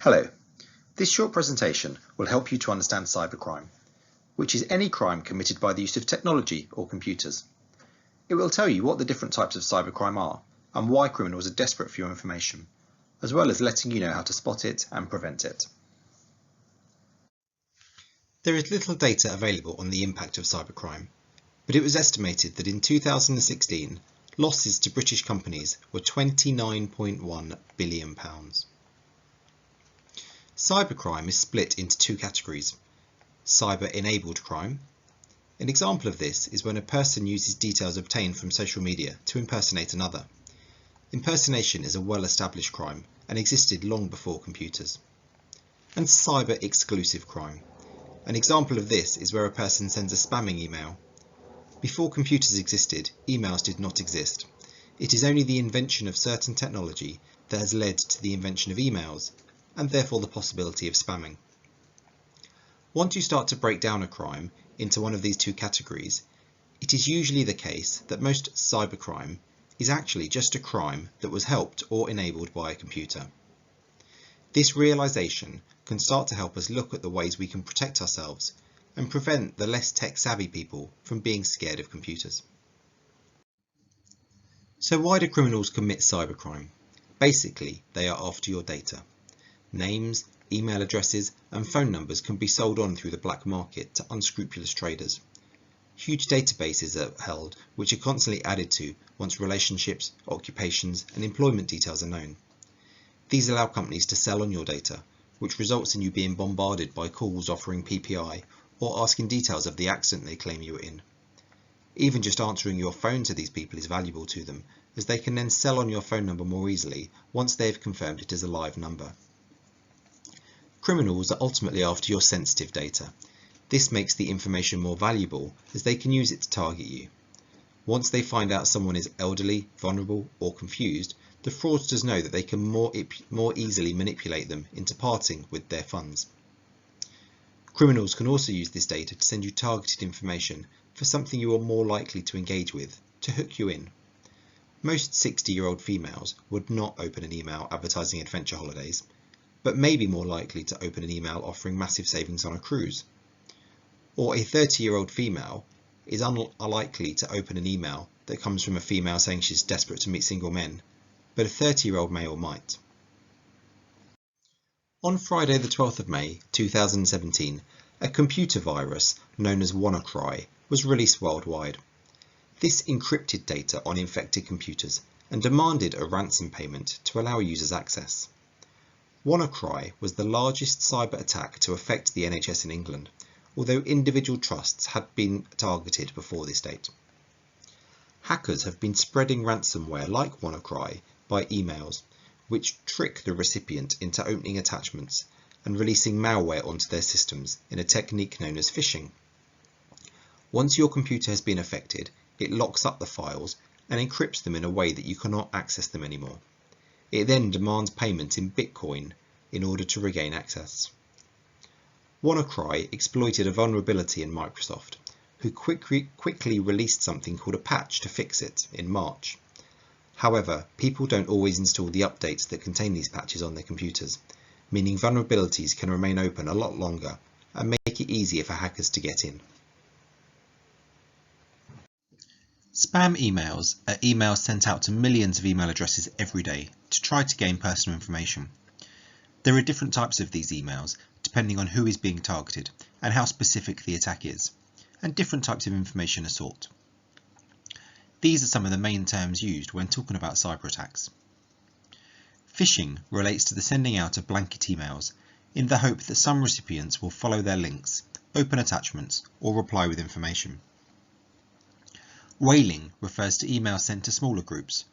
Hello. This short presentation will help you to understand cybercrime, which is any crime committed by the use of technology or computers. It will tell you what the different types of cybercrime are and why criminals are desperate for your information, as well as letting you know how to spot it and prevent it. There is little data available on the impact of cybercrime, but it was estimated that in 2016, losses to British companies were £29.1 billion. Cybercrime is split into two categories: cyber-enabled crime. An example of this is when a person uses details obtained from social media to impersonate another. Impersonation is a well-established crime and existed long before computers. And cyber-exclusive crime. An example of this is where a person sends a spamming email. Before computers existed, emails did not exist. It is only the invention of certain technology that has led to the invention of emails, and therefore the possibility of spamming. Once you start to break down a crime into one of these two categories, it is usually the case that most cybercrime is actually just a crime that was helped or enabled by a computer. This realization can start to help us look at the ways we can protect ourselves and prevent the less tech-savvy people from being scared of computers. So why do criminals commit cybercrime? Basically, they are after your data. Names, email addresses and phone numbers can be sold on through the black market to unscrupulous traders. Huge databases are held which are constantly added to once relationships, occupations and employment details are known. These allow companies to sell on your data, which results in you being bombarded by calls offering PPI or asking details of the accident they claim you were in. Even just answering your phone to these people is valuable to them, as they can then sell on your phone number more easily once they have confirmed it is a live number. Criminals are ultimately after your sensitive data. This makes the information more valuable as they can use it to target you. Once they find out someone is elderly, vulnerable or confused, the fraudsters know that they can more easily manipulate them into parting with their funds. Criminals can also use this data to send you targeted information for something you are more likely to engage with, to hook you in. Most 60-year-old females would not open an email advertising adventure holidays, but may be more likely to open an email offering massive savings on a cruise. Or a 30-year-old female is unlikely to open an email that comes from a female saying she's desperate to meet single men, but a 30-year-old male might. On Friday the 12th of May 2017, a computer virus known as WannaCry was released worldwide. This encrypted data on infected computers and demanded a ransom payment to allow users access. WannaCry was the largest cyber attack to affect the NHS in England, although individual trusts had been targeted before this date. Hackers have been spreading ransomware like WannaCry by emails, which trick the recipient into opening attachments and releasing malware onto their systems in a technique known as phishing. Once your computer has been affected, it locks up the files and encrypts them in a way that you cannot access them anymore. It then demands payment in Bitcoin in order to regain access. WannaCry exploited a vulnerability in Microsoft, who quickly released something called a patch to fix it in March. However, people don't always install the updates that contain these patches on their computers, meaning vulnerabilities can remain open a lot longer and make it easier for hackers to get in. Spam emails are emails sent out to millions of email addresses every day to try to gain personal information. There are different types of these emails depending on who is being targeted and how specific the attack is, and different types of information are sought. These are some of the main terms used when talking about cyber attacks. Phishing relates to the sending out of blanket emails in the hope that some recipients will follow their links, open attachments, or reply with information. Whaling refers to emails sent to smaller groups,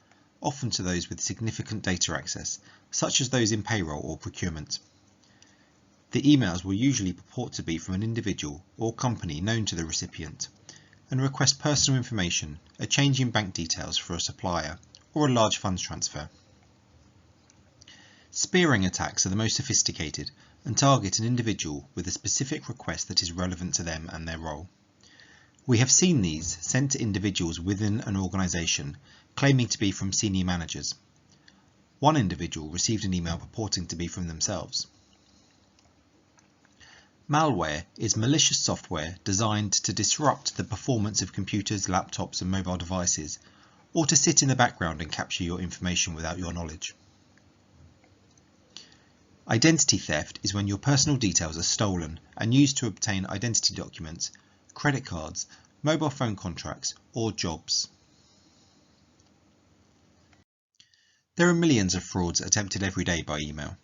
often to those with significant data access, such as those in payroll or procurement. The emails will usually purport to be from an individual or company known to the recipient and request personal information, a change in bank details for a supplier, or a large funds transfer. Spearing attacks are the most sophisticated and target an individual with a specific request that is relevant to them and their role. We have seen these sent to individuals within an organisation claiming to be from senior managers. One individual received an email purporting to be from themselves. Malware is malicious software designed to disrupt the performance of computers, laptops and mobile devices, or to sit in the background and capture your information without your knowledge. Identity theft is when your personal details are stolen and used to obtain identity documents, credit cards, mobile phone contracts, or jobs. There are millions of frauds attempted every day by email.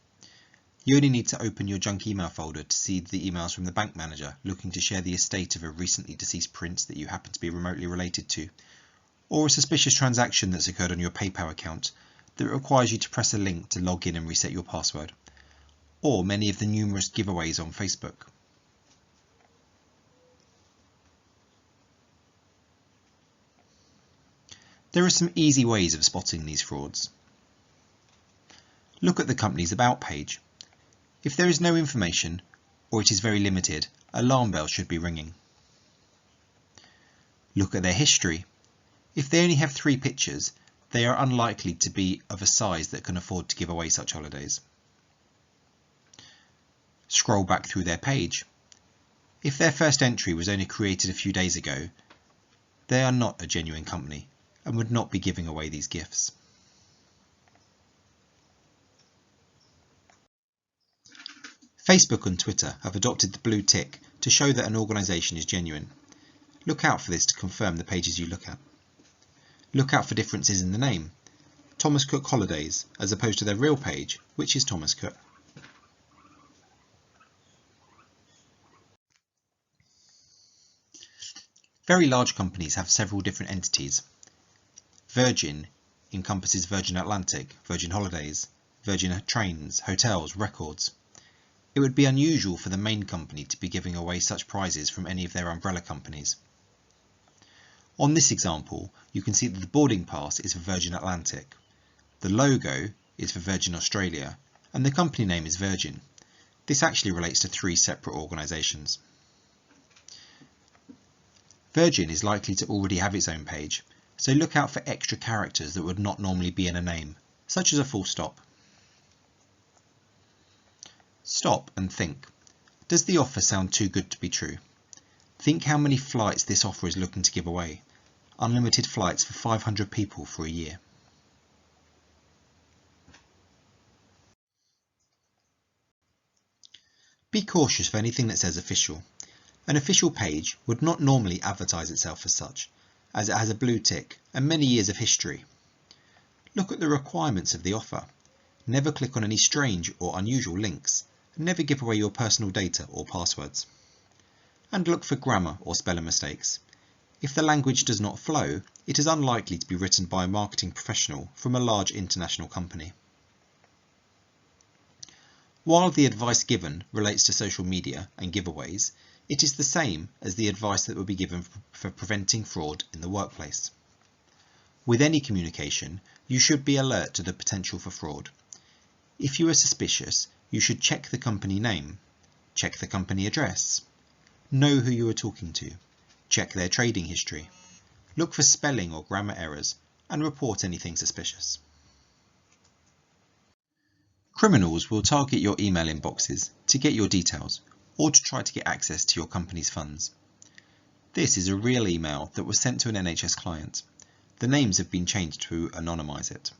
You only need to open your junk email folder to see the emails from the bank manager looking to share the estate of a recently deceased prince that you happen to be remotely related to, or a suspicious transaction that's occurred on your PayPal account that requires you to press a link to log in and reset your password, or many of the numerous giveaways on Facebook. There are some easy ways of spotting these frauds. Look at the company's About page. If there is no information, or it is very limited, alarm bells should be ringing. Look at their history. If they only have 3 pictures, they are unlikely to be of a size that can afford to give away such holidays. Scroll back through their page. If their first entry was only created a few days ago, they are not a genuine company and would not be giving away these gifts. Facebook and Twitter have adopted the blue tick to show that an organisation is genuine. Look out for this to confirm the pages you look at. Look out for differences in the name. Thomas Cook Holidays as opposed to their real page, which is Thomas Cook. Very large companies have several different entities. Virgin encompasses Virgin Atlantic, Virgin Holidays, Virgin Trains, hotels, records. It would be unusual for the main company to be giving away such prizes from any of their umbrella companies. On this example, you can see that the boarding pass is for Virgin Atlantic, the logo is for Virgin Australia, and the company name is Virgin. This actually relates to 3 separate organisations. Virgin is likely to already have its own page, so look out for extra characters that would not normally be in a name, such as a full stop. Stop and think. Does the offer sound too good to be true? Think how many flights this offer is looking to give away. Unlimited flights for 500 people for a year. Be cautious for anything that says official. An official page would not normally advertise itself as such, as it has a blue tick and many years of history. Look at the requirements of the offer. Never click on any strange or unusual links. Never give away your personal data or passwords. And look for grammar or spelling mistakes. If the language does not flow, it is unlikely to be written by a marketing professional from a large international company. While the advice given relates to social media and giveaways, it is the same as the advice that would be given for preventing fraud in the workplace. With any communication, you should be alert to the potential for fraud. If you are suspicious, you should check the company name, check the company address, know who you are talking to, check their trading history, look for spelling or grammar errors, and report anything suspicious. Criminals will target your email inboxes to get your details or to try to get access to your company's funds. This is a real email that was sent to an NHS client. The names have been changed to anonymise it.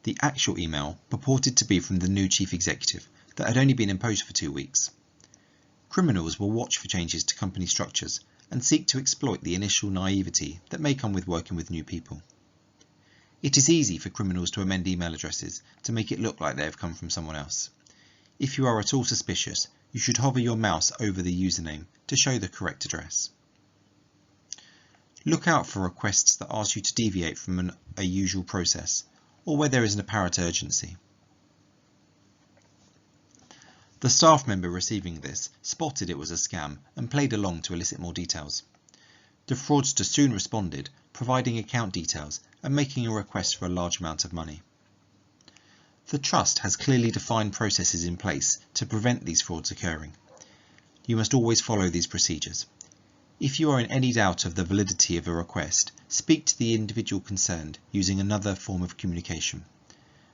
The actual email purported to be from the new chief executive that had only been in post for 2 weeks. Criminals will watch for changes to company structures and seek to exploit the initial naivety that may come with working with new people. It is easy for criminals to amend email addresses to make it look like they have come from someone else. If you are at all suspicious, you should hover your mouse over the username to show the correct address. Look out for requests that ask you to deviate from a usual process, or where there is an apparent urgency. The staff member receiving this spotted it was a scam and played along to elicit more details. The fraudster soon responded, providing account details and making a request for a large amount of money. The Trust has clearly defined processes in place to prevent these frauds occurring. You must always follow these procedures. If you are in any doubt of the validity of a request, speak to the individual concerned using another form of communication.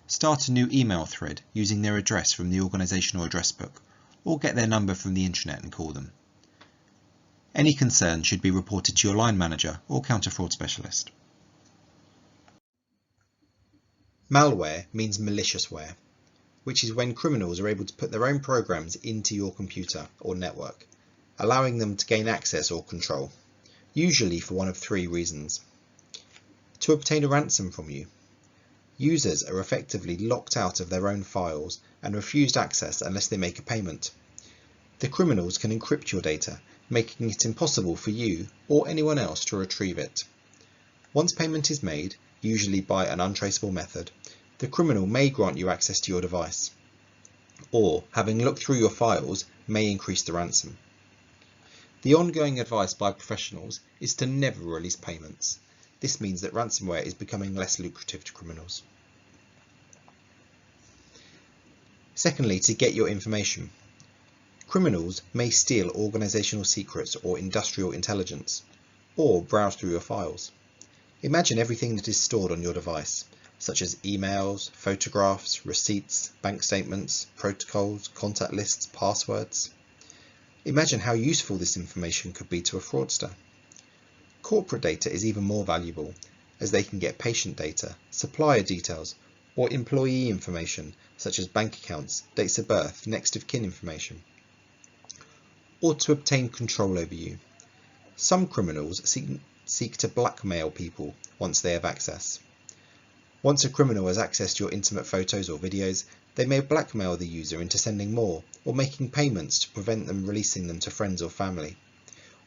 Start a new email thread using their address from the organisational address book, or get their number from the intranet and call them. Any concern should be reported to your line manager or counter-fraud specialist. Malware means maliciousware, which is when criminals are able to put their own programs into your computer or network, allowing them to gain access or control, usually for one of three reasons. To obtain a ransom from you. Users are effectively locked out of their own files and refused access unless they make a payment. The criminals can encrypt your data, making it impossible for you or anyone else to retrieve it. Once payment is made, usually by an untraceable method, the criminal may grant you access to your device, or, having looked through your files, may increase the ransom. The ongoing advice by professionals is to never release payments. This means that ransomware is becoming less lucrative to criminals. Secondly, to get your information. Criminals may steal organisational secrets or industrial intelligence, or browse through your files. Imagine everything that is stored on your device, such as emails, photographs, receipts, bank statements, protocols, contact lists, passwords. Imagine how useful this information could be to a fraudster. Corporate data is even more valuable, as they can get patient data, supplier details, or employee information, such as bank accounts, dates of birth, next of kin information. Or to obtain control over you. Some criminals seek to blackmail people once they have access. Once a criminal has accessed your intimate photos or videos, they may blackmail the user into sending more or making payments to prevent them releasing them to friends or family,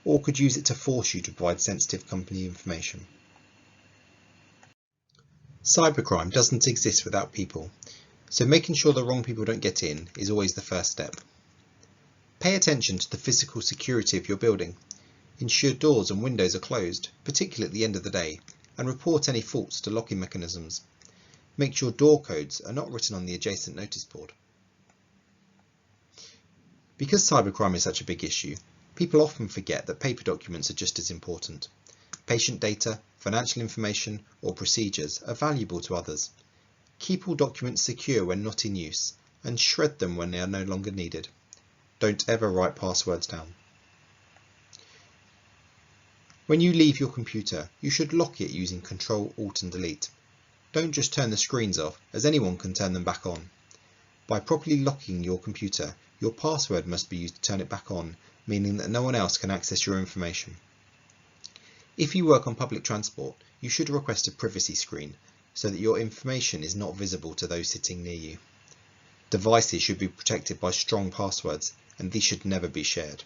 or could use it to force you to provide sensitive company information. Cybercrime doesn't exist without people, so making sure the wrong people don't get in is always the first step. Pay attention to the physical security of your building. Ensure doors and windows are closed, particularly at the end of the day, and report any faults to locking mechanisms. Make sure door codes are not written on the adjacent notice board. Because cybercrime is such a big issue, people often forget that paper documents are just as important. Patient data, financial information, or procedures are valuable to others. Keep all documents secure when not in use, and shred them when they are no longer needed. Don't ever write passwords down. When you leave your computer, you should lock it using Ctrl, Alt and Delete. Don't just turn the screens off, as anyone can turn them back on. By properly locking your computer, your password must be used to turn it back on, meaning that no one else can access your information. If you work on public transport, you should request a privacy screen, so that your information is not visible to those sitting near you. Devices should be protected by strong passwords, and these should never be shared.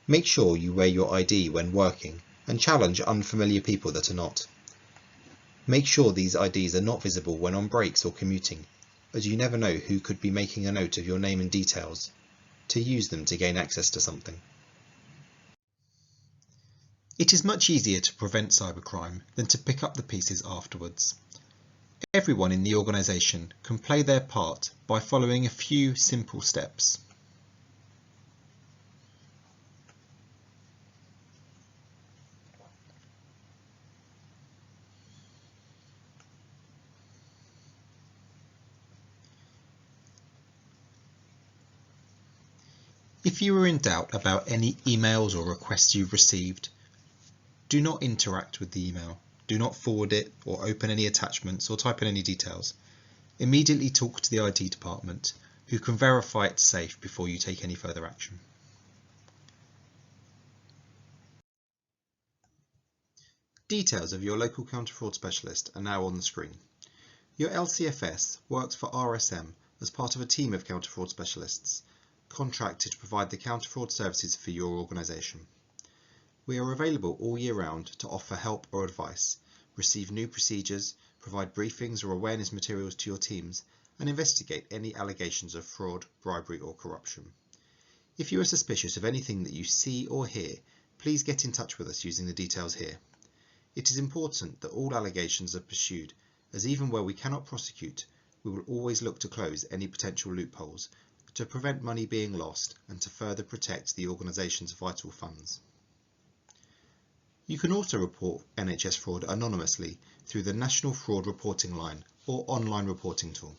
Make sure you wear your ID when working and challenge unfamiliar people that are not. Make sure these IDs are not visible when on breaks or commuting, as you never know who could be making a note of your name and details to use them to gain access to something. It is much easier to prevent cybercrime than to pick up the pieces afterwards. Everyone in the organisation can play their part by following a few simple steps. If you are in doubt about any emails or requests you've received, do not interact with the email. Do not forward it or open any attachments or type in any details. Immediately talk to the IT department, who can verify it's safe before you take any further action. Details of your local counter-fraud specialist are now on the screen. Your LCFS works for RSM as part of a team of counter-fraud specialists, contracted to provide the counter-fraud services for your organisation. We are available all year round to offer help or advice, receive new procedures, provide briefings or awareness materials to your teams, and investigate any allegations of fraud, bribery or corruption. If you are suspicious of anything that you see or hear, please get in touch with us using the details here. It is important that all allegations are pursued, as even where we cannot prosecute, we will always look to close any potential loopholes, to prevent money being lost and to further protect the organisation's vital funds. You can also report NHS fraud anonymously through the National Fraud Reporting Line or online reporting tool.